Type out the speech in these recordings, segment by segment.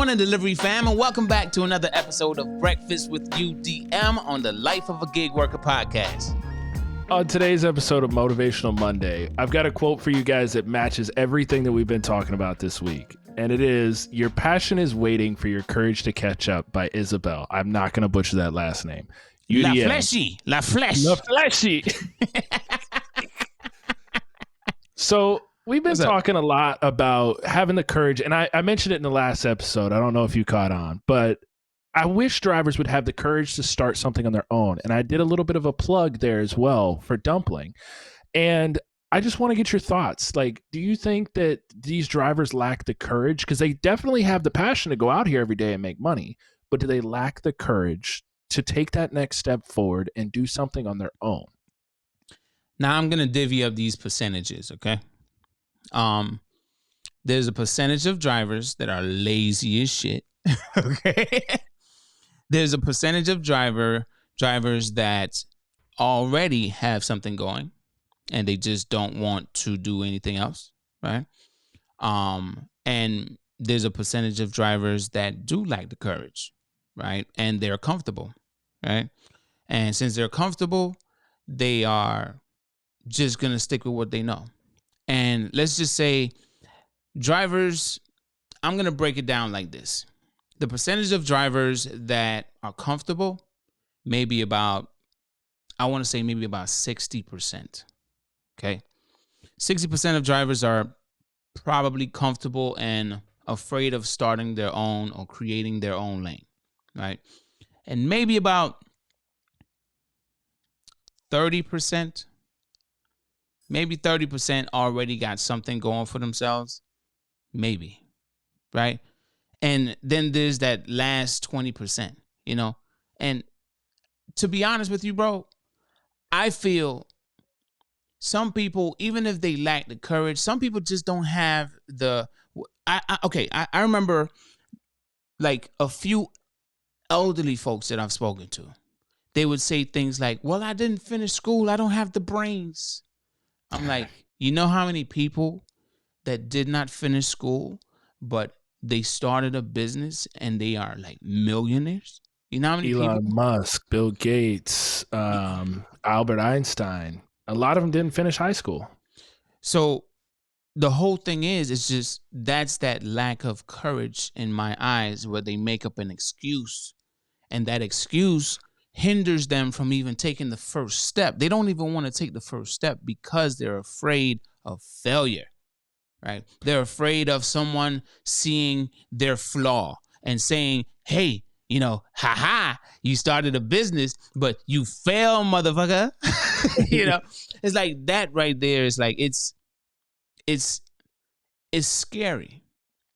morning, delivery fam, and welcome back to another episode of Breakfast with UDM on the Life of a Gig Worker podcast. On today's episode of Motivational Monday, I've got a quote for you guys that matches everything that we've been talking about this week. And it is, "Your passion is waiting for your courage to catch up" by Isabel. I'm not going to butcher that last name. UDM. La Fleshy. So we've been talking a lot about having the courage, and I mentioned it in the last episode. I don't know if you caught on, but I wish drivers would have the courage to start something on their own. And I did a little bit of a plug there as well for Dumpling. And I just want to get your thoughts. Like, do you think that these drivers lack the courage? Because they definitely have the passion to go out here every day and make money, but do they lack the courage to take that next step forward and do something on their own? Now I'm going to divvy up these percentages, okay? There's a percentage of drivers that are lazy as shit, okay? There's a percentage of drivers that already have something going and they just don't want to do anything else, right? And there's a percentage of drivers that do lack the courage, right? And they're comfortable, right? And since they're comfortable, they are just going to stick with what they know. And let's just say drivers, I'm going to break it down like this. The percentage of drivers that are comfortable, maybe about 60%. Okay. 60% of drivers are probably comfortable and afraid of starting their own or creating their own lane, right? And maybe about 30%, maybe 30% already got something going for themselves. Maybe, right? And then there's that last 20%, you know? And to be honest with you, bro, I feel some people, even if they lack the courage, some people just don't have the, I remember like a few elderly folks that I've spoken to. They would say things like, well, I didn't finish school. I don't have the brains. I'm like, you know how many people that did not finish school, but they started a business and they are like millionaires? You know how many Elon people? Musk, Bill Gates, Albert Einstein. A lot of them didn't finish high school. So the whole thing is, it's just, that's that lack of courage in my eyes where they make up an excuse. And that excuse hinders them from even taking the first step. They don't even want to take the first step because they're afraid of failure, right? They're afraid of someone seeing their flaw and saying, hey, you know, you started a business, but you fail, motherfucker. You know, it's like that right there. It's like, it's scary.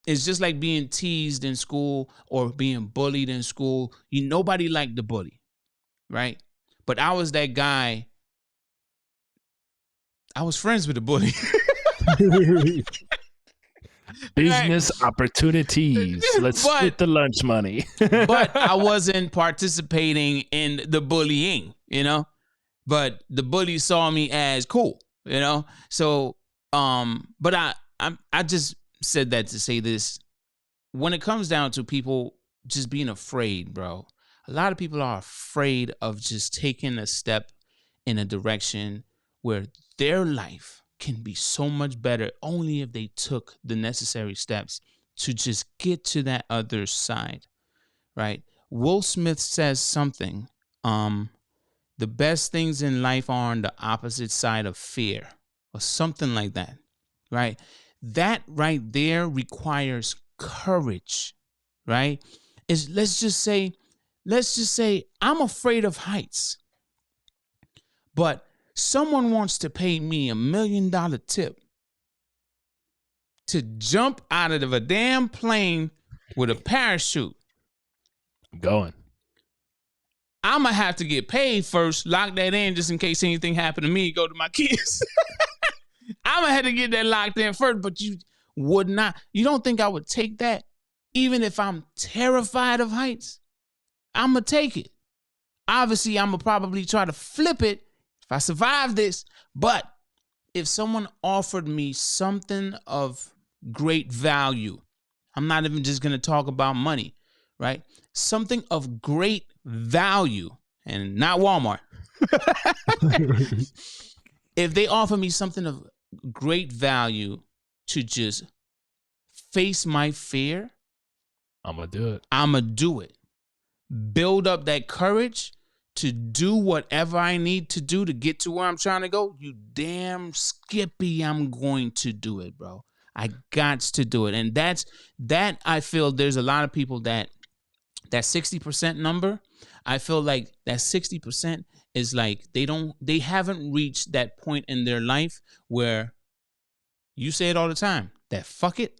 It's just like being teased in school or being bullied in school. Nobody liked the bully, right? But I was that guy. I was friends with the bully. Business opportunities. Let's split the lunch money. But I wasn't participating in the bullying, you know? But the bully saw me as cool, you know? So, but I just said that to say this. When it comes down to people just being afraid, bro, a lot of people are afraid of just taking a step in a direction where their life can be so much better only if they took the necessary steps to just get to that other side, right? Will Smith says something, the best things in life are on the opposite side of fear, or something like that, right? That right there requires courage, right? Let's just say I'm afraid of heights, but someone wants to pay me $1 million tip to jump out of a damn plane with a parachute. I'm going. I'm going to have to get paid first, lock that in just in case anything happened to me, go to my kids. I'm going to have to get that locked in first, but you don't think I would take that even if I'm terrified of heights? I'm going to take it. Obviously, I'm going to probably try to flip it if I survive this, but if someone offered me something of great value, I'm not even just going to talk about money, right? Something of great value, and not Walmart. If they offer me something of great value to just face my fear, I'm going to do it. I'm going to do it. Build up that courage to do whatever I need to do to get to where I'm trying to go. You damn Skippy, I'm going to do it, bro. I got to do it. And that I feel there's a lot of people that 60% number, I feel like that 60% is like they haven't reached that point in their life where you say it all the time, that fuck it.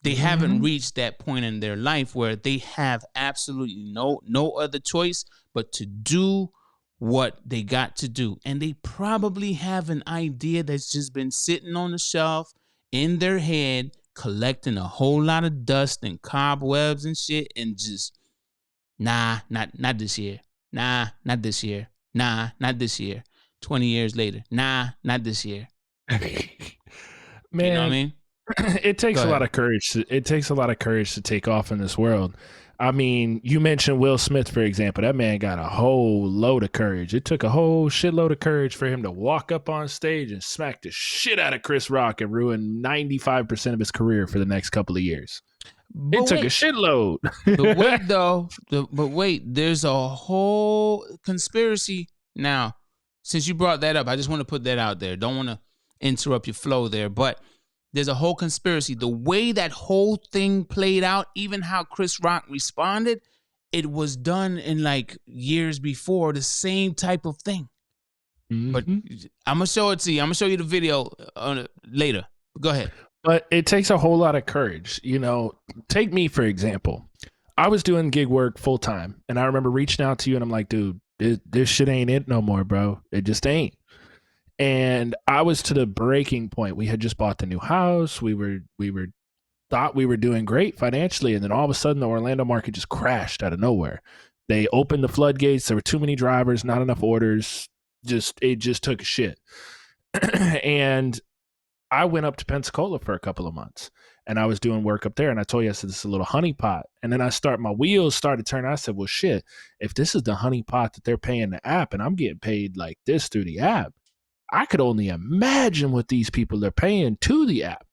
They haven't reached that point in their life where they have absolutely no other choice but to do what they got to do. And they probably have an idea that's just been sitting on the shelf in their head, collecting a whole lot of dust and cobwebs and shit, and just, nah, not this year. Nah, not this year. Nah, not this year. 20 years later. Nah, not this year. Man, you know what I mean? It takes a lot of courage. It takes a lot of courage to take off in this world. I mean, you mentioned Will Smith, for example. That man got a whole load of courage. It took a whole shitload of courage for him to walk up on stage and smack the shit out of Chris Rock and ruin 95% of his career for the next couple of years. It took a shitload. But wait, though. But wait, there's a whole conspiracy now. Since you brought that up, I just want to put that out there. Don't want to interrupt your flow there, but there's a whole conspiracy. The way that whole thing played out, even how Chris Rock responded, it was done in like years before, the same type of thing. But I'm going to show it to you. I'm going to show you the video later. Go ahead. But it takes a whole lot of courage. You know, take me, for example. I was doing gig work full time, and I remember reaching out to you, and I'm like, dude, this shit ain't it no more, bro. It just ain't. And I was to the breaking point. We had just bought the new house. We thought we were doing great financially, and then all of a sudden the Orlando market just crashed out of nowhere. They opened the floodgates. There were too many drivers, not enough orders. It just took a shit. And I went up to Pensacola for a couple of months, and I was doing work up there. And I told you, I said, this is a little honeypot. And then my wheels started turning. I said, well, shit, if this is the honeypot that they're paying the app and I'm getting paid like this through the app, I could only imagine what these people are paying to the app.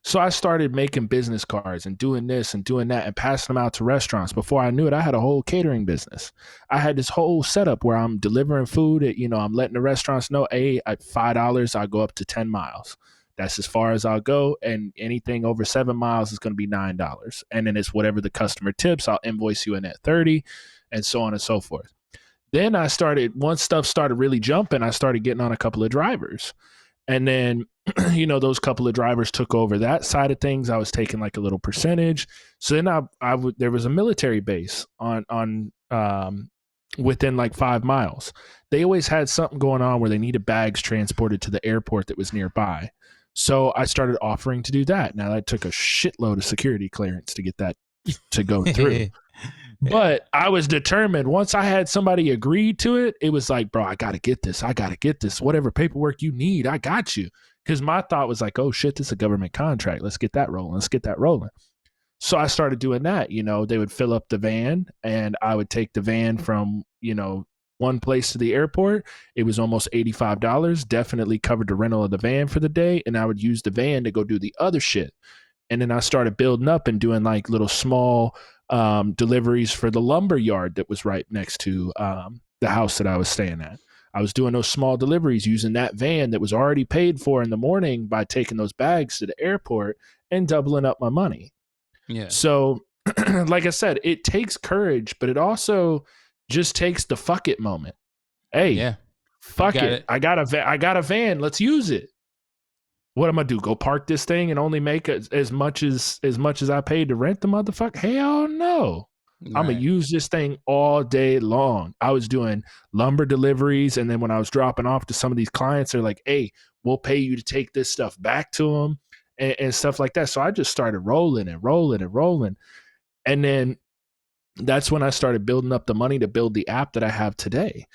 So I started making business cards and doing this and doing that and passing them out to restaurants. Before I knew it, I had a whole catering business. I had this whole setup where I'm delivering food. I'm letting the restaurants know, hey, at $5, I'll go up to 10 miles. That's as far as I'll go. And anything over 7 miles is going to be $9. And then it's whatever the customer tips, I'll invoice you in at 30, and so on and so forth. Then once stuff started really jumping, I started getting on a couple of drivers. And then, those couple of drivers took over that side of things. I was taking like a little percentage. So then there was a military base on within like 5 miles. They always had something going on where they needed bags transported to the airport that was nearby. So I started offering to do that. Now that took a shitload of security clearance to get that to go through. But I was determined. Once I had somebody agreed to it, it was like, bro, I got to get this. Whatever paperwork you need, I got you. Because my thought was like, oh, shit, this is a government contract. Let's get that rolling. So I started doing that. They would fill up the van, and I would take the van from, one place to the airport. It was almost $85, definitely covered the rental of the van for the day. And I would use the van to go do the other shit. And then I started building up and doing like little small deliveries for the lumber yard that was right next to the house that I was staying at. I was doing those small deliveries using that van that was already paid for in the morning by taking those bags to the airport and doubling up my money. Yeah. So, like I said, it takes courage, but it also just takes the fuck it moment. Hey, yeah, fuck it. I got a van. Let's use it. What am I do? Go park this thing and only make as much as I paid to rent the motherfucker? Hell no. Right. I'm going to use this thing all day long. I was doing lumber deliveries. And then when I was dropping off to some of these clients, they're like, hey, we'll pay you to take this stuff back to them and stuff like that. So I just started rolling. And then that's when I started building up the money to build the app that I have today.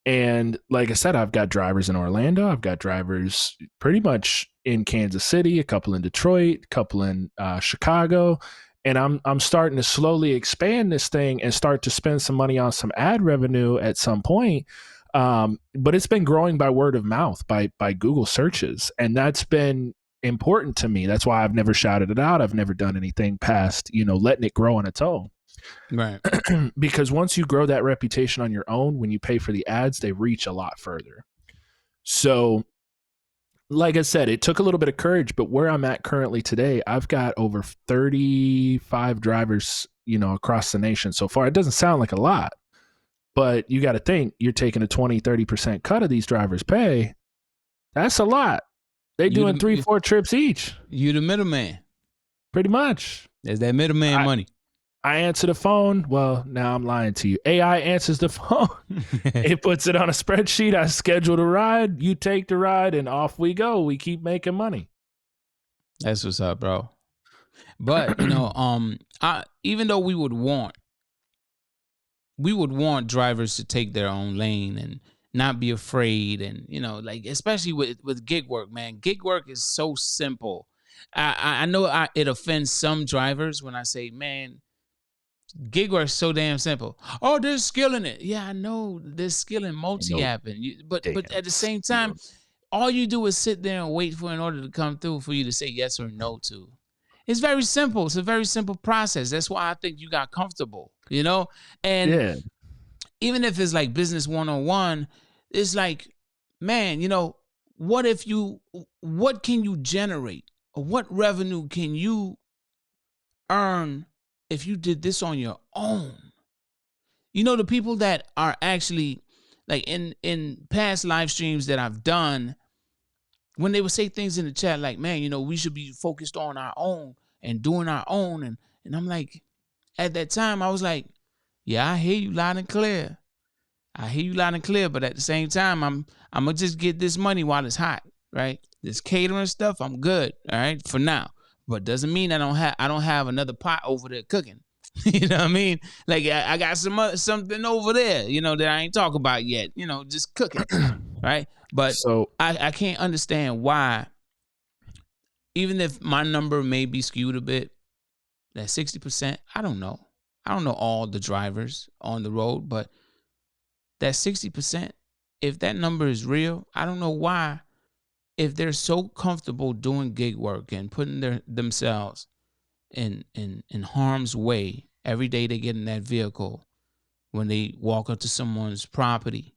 And like I said, I've got drivers in Orlando. I've got drivers pretty much in Kansas City, a couple in Detroit, a couple in Chicago. and I'm starting to slowly expand this thing and start to spend some money on some ad revenue at some point. But it's been growing by word of mouth, by Google searches, and that's been important to me. That's why I've never shouted it out. I've never done anything past, letting it grow on its own. Right. Because once you grow that reputation on your own, when you pay for the ads, they reach a lot further. So, like I said, it took a little bit of courage, but where I'm at currently today, I've got over 35 drivers, across the nation so far. It doesn't sound like a lot, but you got to think you're taking a 20-30% cut of these drivers' pay. That's a lot. They doing 3-4 trips each. You the middleman. Pretty much. There's that middleman money. I answer the phone. Well, now I'm lying to you. AI answers the phone. It puts it on a spreadsheet. I schedule the ride. You take the ride, and off we go. We keep making money. That's what's up, bro. But even though we would want drivers to take their own lane and not be afraid, and especially with gig work, man. Gig work is so simple. I know it offends some drivers when I say, man, gig work is so damn simple. Oh, there's skill in it. Yeah, I know there's skill in multi-apping. But at the same time, all you do is sit there and wait for an order to come through for you to say yes or no to. It's very simple. It's a very simple process. That's why I think you got comfortable, And even if it's like business 101, it's like, man, what can you generate? Or what revenue can you earn if you did this on your own? The people that are actually like in past live streams that I've done, when they would say things in the chat like, man, we should be focused on our own and doing our own. And I'm like, at that time, I was like, yeah, I hear you loud and clear. But at the same time, I'm going to just get this money while it's hot, right? This catering stuff, I'm good, all right, for now. But doesn't mean I don't have another pot over there cooking. You know what I mean? Like I got something over there, that I ain't talk about yet. Just cooking, right? But so I can't understand why, even if my number may be skewed a bit, that 60%, I don't know. I don't know all the drivers on the road, but that 60%, if that number is real, I don't know why, if they're so comfortable doing gig work and putting themselves in harm's way every day they get in that vehicle, when they walk up to someone's property,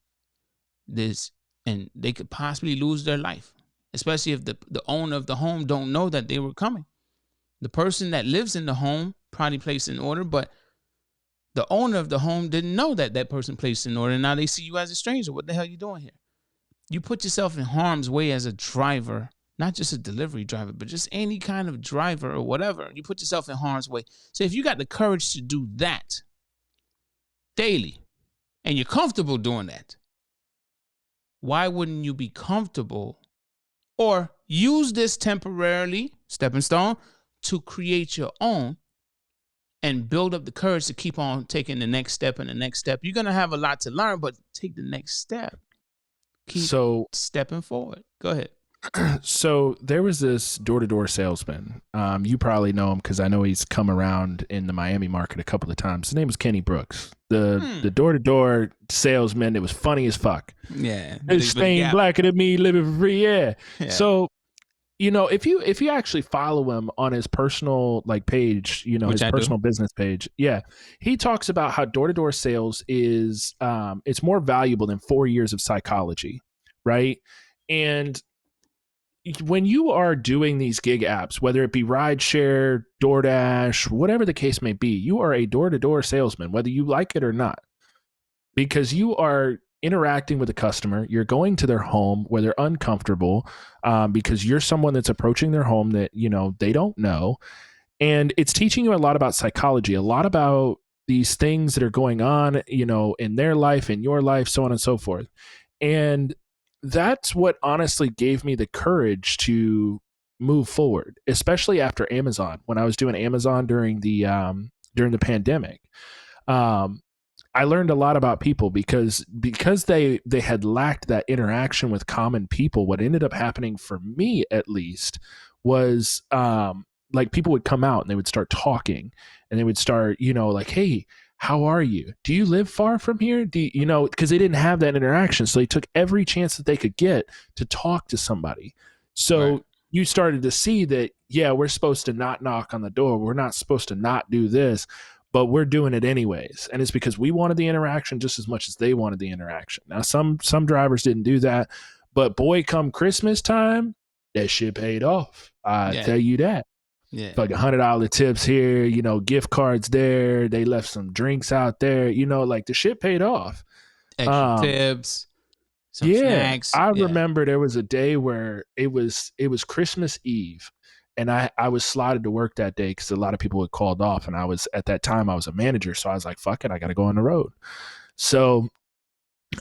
and they could possibly lose their life, especially if the owner of the home don't know that they were coming. The person that lives in the home probably placed an order, but the owner of the home didn't know that person placed an order, and now they see you as a stranger. What the hell are you doing here? You put yourself in harm's way as a driver, not just a delivery driver, but just any kind of driver or whatever. You put yourself in harm's way. So if you got the courage to do that daily, and you're comfortable doing that, why wouldn't you be comfortable or use this temporarily, stepping stone, to create your own and build up the courage to keep on taking the next step and the next step? You're going to have a lot to learn, but take the next step. Keep stepping forward. Go ahead. So there was this door-to-door salesman. You probably know him because I know he's come around in the Miami market a couple of times. His name was Kenny Brooks. The door-to-door salesman. It was funny as fuck. Yeah. It's Spain blacker than me, living for free. Yeah. So, if you actually follow him on his personal page, his personal business page, he talks about how door-to-door sales is it's more valuable than 4 years of psychology, right? And when you are doing these gig apps, whether it be rideshare, DoorDash, whatever the case may be, you are a door-to-door salesman, whether you like it or not, because you are interacting with a customer. You're going to their home where they're uncomfortable because you're someone that's approaching their home that, they don't know. And it's teaching you a lot about psychology, a lot about these things that are going on, in their life, in your life, so on and so forth. And that's what honestly gave me the courage to move forward, especially after Amazon. When I was doing Amazon during the pandemic, I learned a lot about people because they had lacked that interaction with common people. What ended up happening for me, at least, was like people would come out and they would start talking and they would start, like, hey, how are you? Do you live far from here? Because they didn't have that interaction. So they took every chance that they could get to talk to somebody. So Right. you started to see that, yeah, we're supposed to not knock on the door. We're not supposed to not do this, but we're doing it anyways. And it's because we wanted the interaction just as much as they wanted the interaction. Now, some drivers didn't do that, but boy, come Christmas time, that shit paid off. I Yeah. tell you that. Yeah. Like $100 tips here, gift cards there. They left some drinks out there, like the shit paid off. Extra tips, some Yeah, snacks. I Yeah. remember there was a day where it was Christmas Eve, and I was slotted to work that day because a lot of people had called off, and at that time I was a manager, so I was like, fuck it, I got to go on the road. So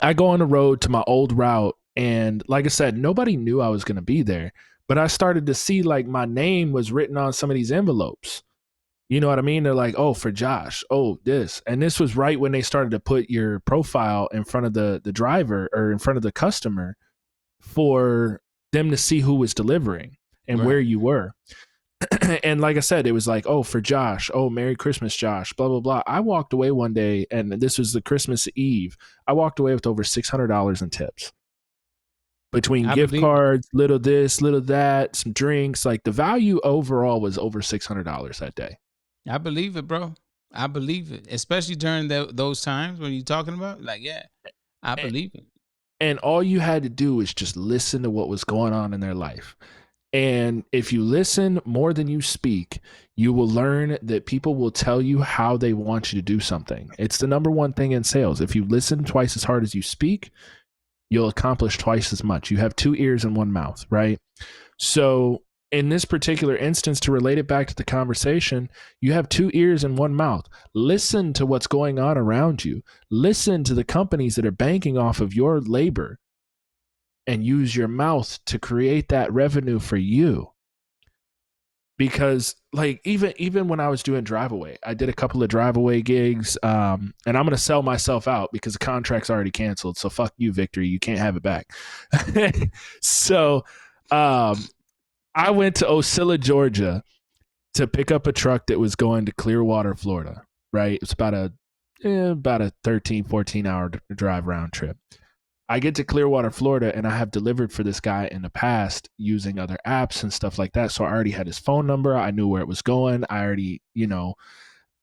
I go on the road to my old route, and like I said, nobody knew I was going to be there. But I started to see like my name was written on some of these envelopes. You know what I mean? They're like, oh, for Josh. Oh, this. And this was right when they started to put your profile in front of the driver or in front of the customer for them to see who was delivering and where you were. And like I said, it was like, oh, for Josh. Oh, Merry Christmas, Josh. Blah, blah, blah. I walked away one day, and this was the Christmas Eve. I walked away with over $600 in tips. Between gift cards, little this, little that, some drinks, like the value overall was over $600 that day. I believe it, bro. I believe it, especially during those times when you're talking about. Like, yeah, I believe it. And all you had to do was just listen to what was going on in their life. And if you listen more than you speak, you will learn that people will tell you how they want you to do something. It's the number one thing in sales. If you listen twice as hard as you speak, you'll accomplish twice as much. You have 2 ears and 1 mouth, right? So in this particular instance, to relate it back to the conversation, you have 2 ears and 1 mouth. Listen to what's going on around you. Listen to the companies that are banking off of your labor and use your mouth to create that revenue for you. Because like even when I was doing drive-away, I did a couple of drive-away gigs, and I'm going to sell myself out because the contract's already canceled. So fuck you, Victory. You can't have it back. So I went to Ocilla, Georgia to pick up a truck that was going to Clearwater, Florida, right? It's about a 13, 14 hour drive round trip. I get to Clearwater, Florida, and I have delivered for this guy in the past using other apps and stuff like that. So I already had his phone number. I knew where it was going. I already,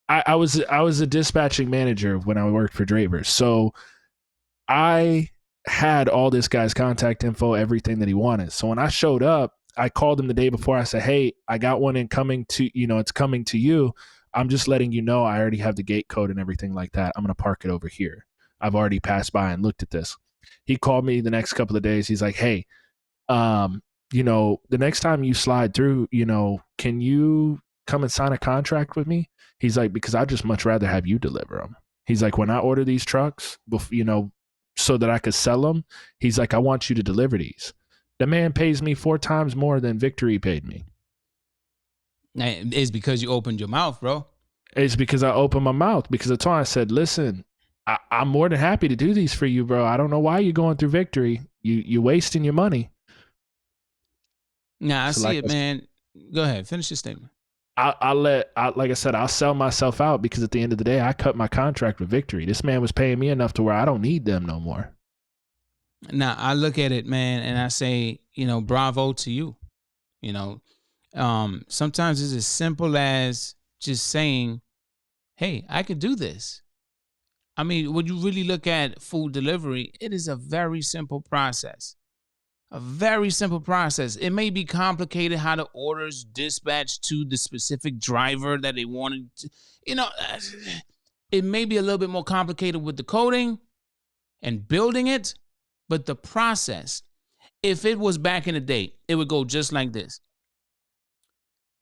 I was a dispatching manager when I worked for Dravers. So I had all this guy's contact info, everything that he wanted. So when I showed up, I called him the day before. I said, hey, I got one incoming to, it's coming to you. I'm just letting you know I already have the gate code and everything like that. I'm going to park it over here. I've already passed by and looked at this. He called me the next couple of days. He's like, hey, the next time you slide through, can you come and sign a contract with me? He's like, because I'd just much rather have you deliver them. He's like, when I order these trucks, so that I could sell them, he's like, I want you to deliver these. The man pays me 4 times more than Victory paid me. It's because you opened your mouth, bro. It's because I opened my mouth. Because that's why I said, listen, I'm more than happy to do these for you, bro. I don't know why you're going through Victory. You're wasting your money. Nah, I see it, man. Go ahead. Finish your statement. Like I said, I'll sell myself out because at the end of the day, I cut my contract with Victory. This man was paying me enough to where I don't need them no more. Now, I look at it, man, and I say, bravo to you. Sometimes it's as simple as just saying, hey, I could do this. I mean, when you really look at food delivery, it is a very simple process. A very simple process. It may be complicated how the orders dispatch to the specific driver that they wanted to, it may be a little bit more complicated with the coding and building it, but the process, if it was back in the day, it would go just like this.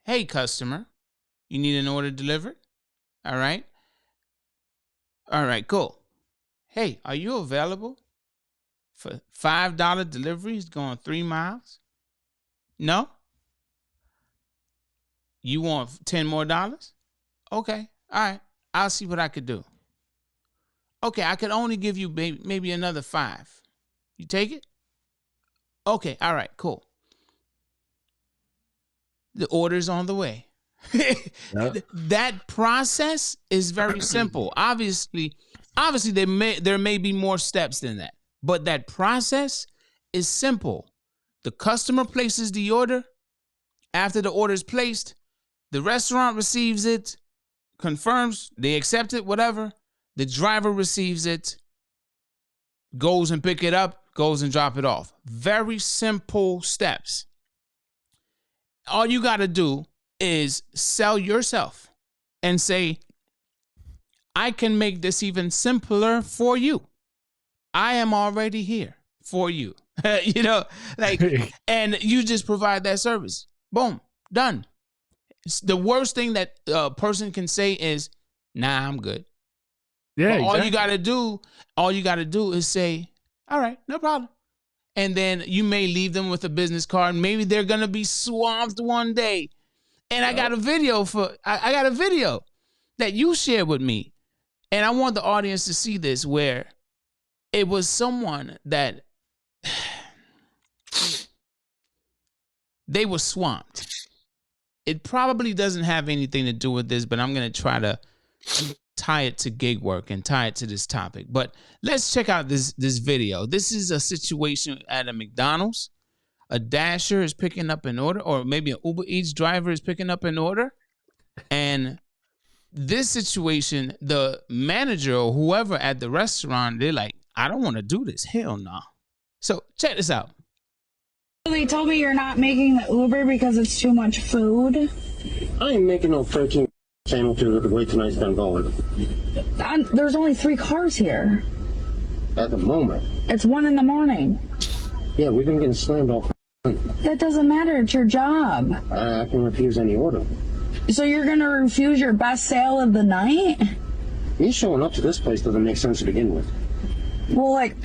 Hey, customer, you need an order delivered? All right. All right, cool. Hey, are you available for $5 deliveries going 3 miles? No? You want 10 more dollars? Okay. All right. I'll see what I could do. Okay, I could only give you maybe another 5. You take it? Okay. All right, cool. The order's on the way. That process is very simple. Obviously there may be more steps than that, but that process is simple. The customer places the order. After the order is placed, the restaurant receives it, confirms, they accept it, whatever. The driver receives it, goes and pick it up, goes and drop it off. Very simple steps. All you got to do is sell yourself and say, I can make this even simpler for you. I am already here for you. You know, like, and you just provide that service. Boom, done. The worst thing that a person can say is, nah, I'm good. Yeah, exactly. All you gotta do is say, all right, no problem. And then you may leave them with a business card. Maybe they're gonna be swamped one day. And I got a video that you shared with me. And I want the audience to see this, where it was someone that they were swamped. It probably doesn't have anything to do with this, but I'm going to try to tie it to gig work and tie it to this topic. But let's check out this video. This is a situation at a McDonald's. A dasher is picking up an order, or maybe an Uber Eats driver is picking up an order. And this situation, the manager or whoever at the restaurant, they're like, I don't want to do this. Hell no. So check this out. They told me you're not making the Uber because it's too much food. I ain't making no 13 sandwiches with the way tonight's done going. There's only 3 cars here. At the moment. It's 1 in the morning. Yeah, we've been getting slammed all. That doesn't matter. It's your job. I can refuse any order. So you're going to refuse your best sale of the night? Me showing up to this place doesn't make sense to begin with. Well, like,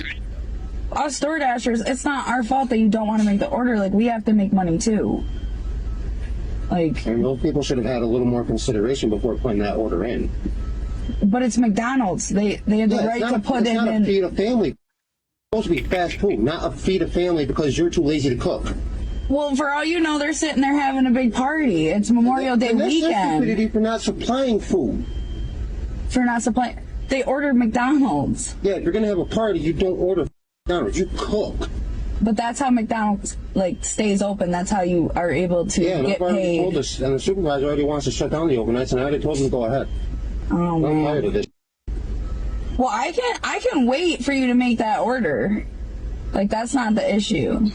us DoorDashers, it's not our fault that you don't want to make the order. Like, we have to make money too. Like, and those people should have had a little more consideration before putting that order in. But it's McDonald's. They have the right to put it in. It's not a feed a family. It's supposed to be fast food, not a feed a family because you're too lazy to cook. Well, for all you know, they're sitting there having a big party. It's Memorial Day weekend. That's stupidity for not supplying food. For not supplying. They ordered McDonald's. Yeah, if you're gonna have a party, you don't order McDonald's. You cook. But that's how McDonald's stays open. That's how you are able to get paid. Told us, and the supervisor already wants to shut down the overnights, and I already told him to go ahead. Oh, I'm tired of this. Well, I can wait for you to make that order. Like, that's not the issue.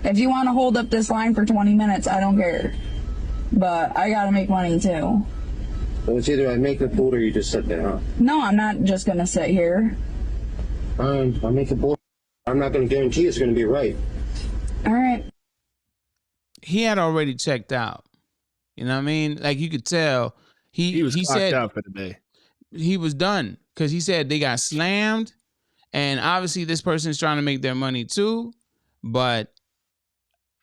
If you want to hold up this line for 20 minutes, I don't care. But I gotta make money too. So it's either I make the food or you just sit there, huh? No, I'm not just gonna sit here. Fine, I'll make the food. I'm not gonna guarantee it's gonna be right. All right. He had already checked out. You know what I mean? Like, you could tell he said out for the day. He was done, because he said they got slammed, and obviously this person's trying to make their money too, but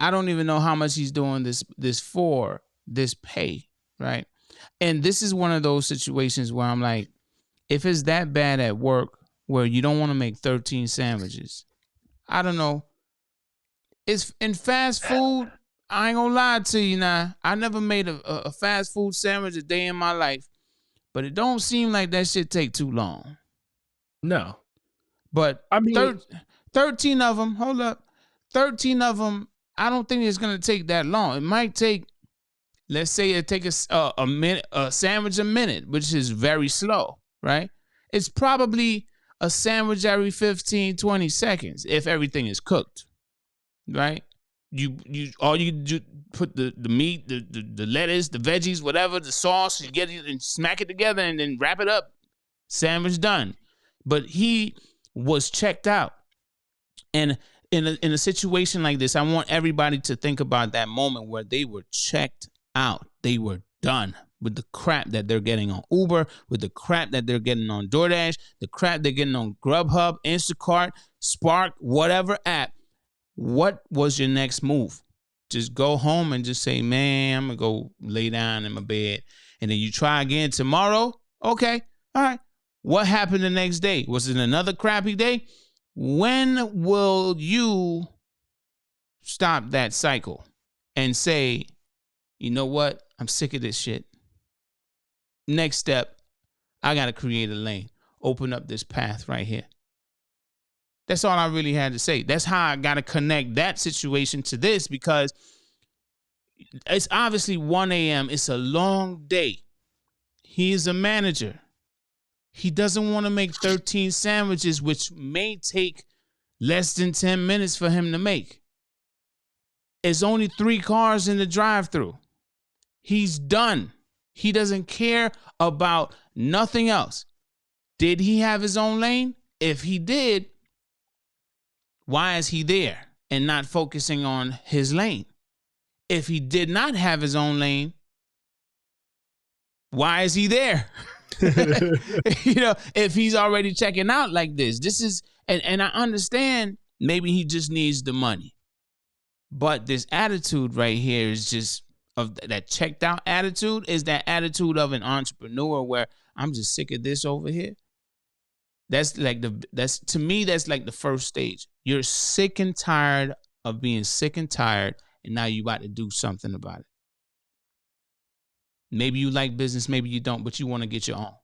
I don't even know how much he's doing this for, this pay, right? And this is one of those situations where I'm like, if it's that bad at work where you don't want to make 13 sandwiches, I don't know. It's in fast food. I ain't gonna lie to you now. I never made a fast food sandwich a day in my life, but it don't seem like that shit take too long. No. But I mean, 13 of them, hold up. 13 of them, I don't think it's going to take that long. It might take, let's say it take a minute, a sandwich a minute, which is very slow, right? It's probably a sandwich every 15, 20 seconds if everything is cooked, right? You do, put the meat, the lettuce, the veggies, whatever, the sauce, you get it and smack it together and then wrap it up. Sandwich done. But he was checked out. And in a situation like this, I want everybody to think about that moment where they were checked out. They were done with the crap that they're getting on Uber, with the crap that they're getting on DoorDash, the crap they're getting on Grubhub, Instacart, Spark, whatever app. What was your next move? Just go home and just say, man, I'm going to go lay down in my bed. And then you try again tomorrow. Okay. All right. What happened the next day? Was it another crappy day? When will you stop that cycle and say, you know what? I'm sick of this shit. next step, I got to create a lane, open up this path right here. That's all I really had to say. That's how I got to connect that situation to this, because it's obviously 1 a.m. It's a long day. He is a manager. He doesn't want to make 13 sandwiches, which may take less than 10 minutes for him to make. It's only 3 cars in the drive-thru. He's done. He doesn't care about nothing else. Did he have his own lane? If he did, why is he there and not focusing on his lane? If he did not have his own lane, why is he there? If he's already checking out like this is, and I understand maybe he just needs the money. But this attitude right here is just of that checked out attitude, is that attitude of an entrepreneur where I'm just sick of this over here. That's to me, that's like the first stage. You're sick and tired of being sick and tired, and now you about to do something about it. Maybe you like business, maybe you don't, but you want to get your own.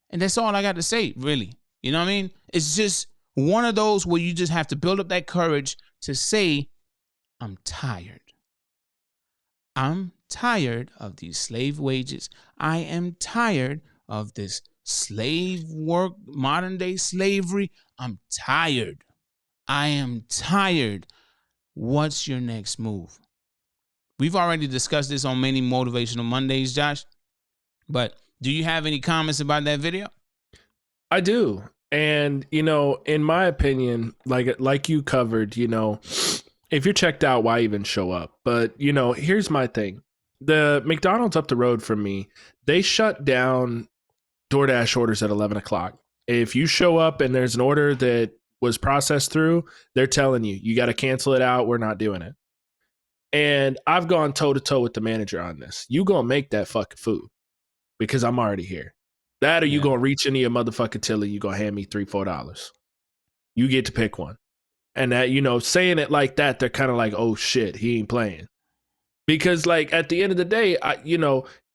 And that's all I got to say, really. You know what I mean? It's just one of those where you just have to build up that courage to say, I'm tired. I'm tired of these slave wages. I am tired of this slave work, modern day slavery. I'm tired. I am tired. What's your next move? We've already discussed this on many Motivational Mondays, Josh. But do you have any comments about that video? I do. And, in my opinion, like you covered, if you're checked out, why even show up? But, here's my thing. The McDonald's up the road from me, they shut down DoorDash orders at 11 o'clock. If you show up and there's an order that was processed through, they're telling you got to cancel it out. We're not doing it. And I've gone toe to toe with the manager on this. You gonna make that fucking food because I'm already here. That or you gonna reach into your motherfucking till and you gonna hand me $3-4. You get to pick one. And that, saying it like that, they're kind of like, oh shit, he ain't playing. Because at the end of the day,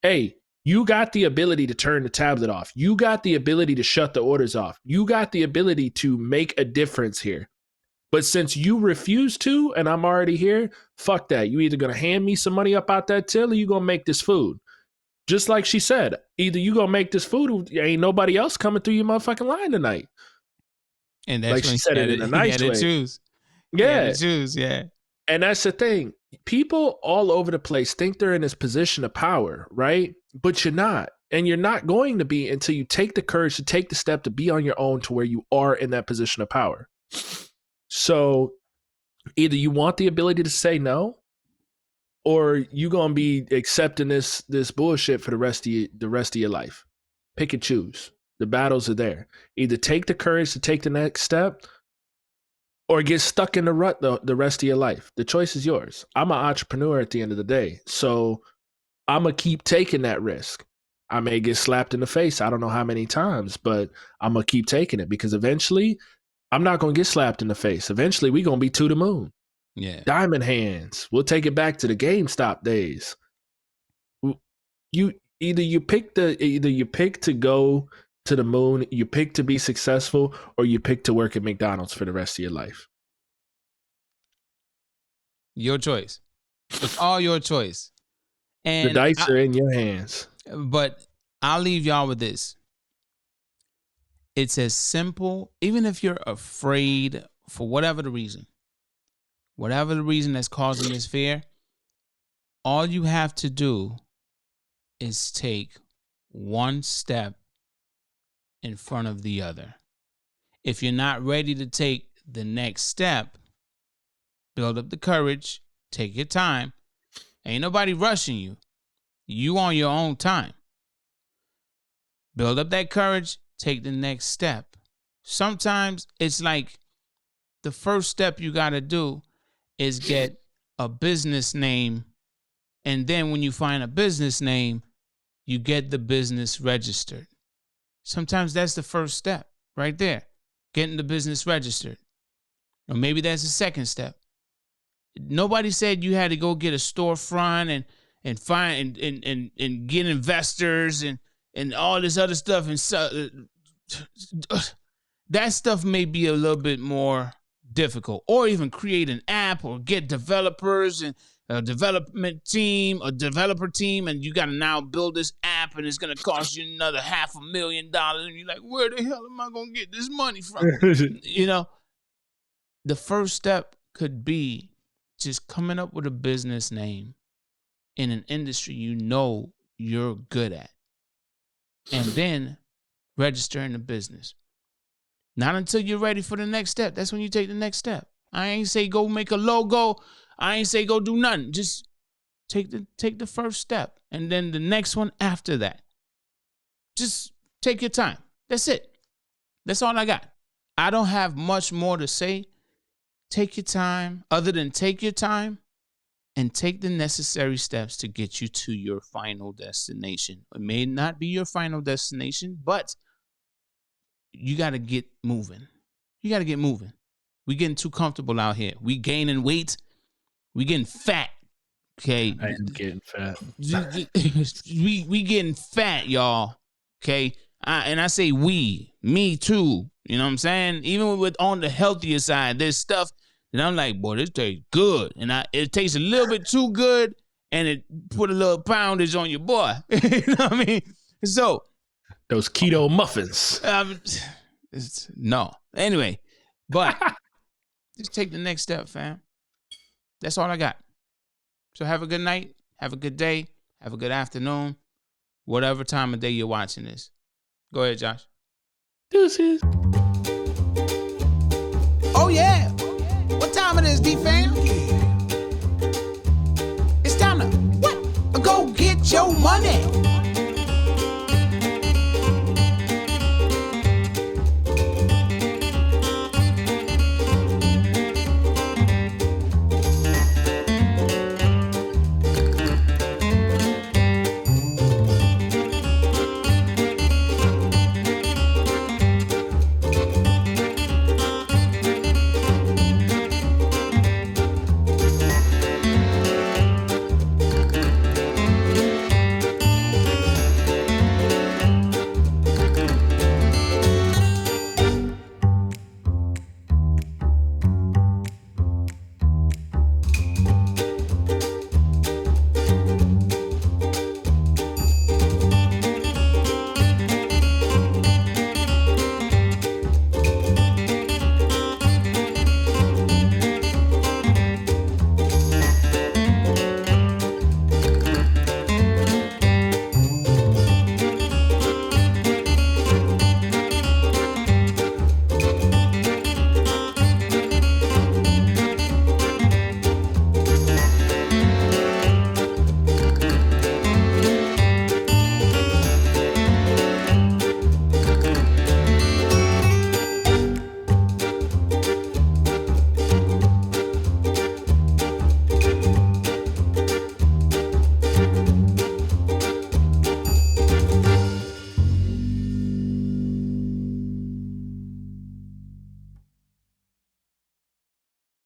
hey, you got the ability to turn the tablet off. You got the ability to shut the orders off. You got the ability to make a difference here. But since you refuse to, and I'm already here, fuck that. You either going to hand me some money up out that till or you going to make this food. Just like she said, either you going to make this food or ain't nobody else coming through your motherfucking line tonight. And that's like when she said it in a nice way. Choose. Yeah. Choose, yeah. And that's the thing. People all over the place think they're in this position of power, right? But you're not. And you're not going to be until you take the courage to take the step to be on your own to where you are in that position of power. So either you want the ability to say no, or you gonna be accepting this bullshit for the rest of your life. Pick and choose. The battles are there. Either take the courage to take the next step, or get stuck in the rut the rest of your life. The choice is yours. I'm an entrepreneur at the end of the day, so I'm gonna keep taking that risk. I may get slapped in the face. I don't know how many times, but I'm gonna keep taking it because eventually I'm not going to get slapped in the face. Eventually, we're going to be to the moon. Yeah. Diamond hands. We'll take it back to the GameStop days. You pick to go to the moon, you pick to be successful, or you pick to work at McDonald's for the rest of your life. Your choice. It's all your choice. And the dice are in your hands. But I'll leave y'all with this. It's as simple, even if you're afraid for whatever the reason that's causing this fear, all you have to do is take one step in front of the other. If you're not ready to take the next step, build up the courage, take your time. Ain't nobody rushing you. You on your own time. Build up that courage. Take the next step. Sometimes it's like the first step you got to do is get a business name. And then when you find a business name, you get the business registered. Sometimes that's the first step right there, getting the business registered. Or maybe that's the second step. Nobody said you had to go get a storefront and find and get investors and all this other stuff, and so that stuff may be a little bit more difficult. Or even create an app or get developers and a development team, a developer team, and you got to now build this app, and it's going to cost you another $500,000. And you're like, where the hell am I going to get this money from? You know, the first step could be just coming up with a business name in an industry you know you're good at, and then registering the business. Not until you're ready for the next step. That's when you take the next step. I ain't say go make a logo. I ain't say go do nothing. Just take the first step, and then the next one after that. Just take your time. That's it. That's all I got. I don't have much more to say. Take your time, other than take your time and take the necessary steps to get you to your final destination. It may not be your final destination, but you got to get moving. You got to get moving. We getting too comfortable out here. We gaining weight. We getting fat. Okay. I am getting fat. we getting fat, y'all. Okay. And I say we, me too. You know what I'm saying? Even with on the healthier side, there's stuff that I'm like, boy, this tastes good. And it tastes a little bit too good, and it put a little poundage on your boy. You know what I mean? So those keto muffins. No. Anyway, but just take the next step, fam. That's all I got. So have a good night. Have a good day. Have a good afternoon. Whatever time of day you're watching this. Go ahead, Josh. Deuces. Oh, yeah. What time it is, D-Fam? It's time to what? Go get your money.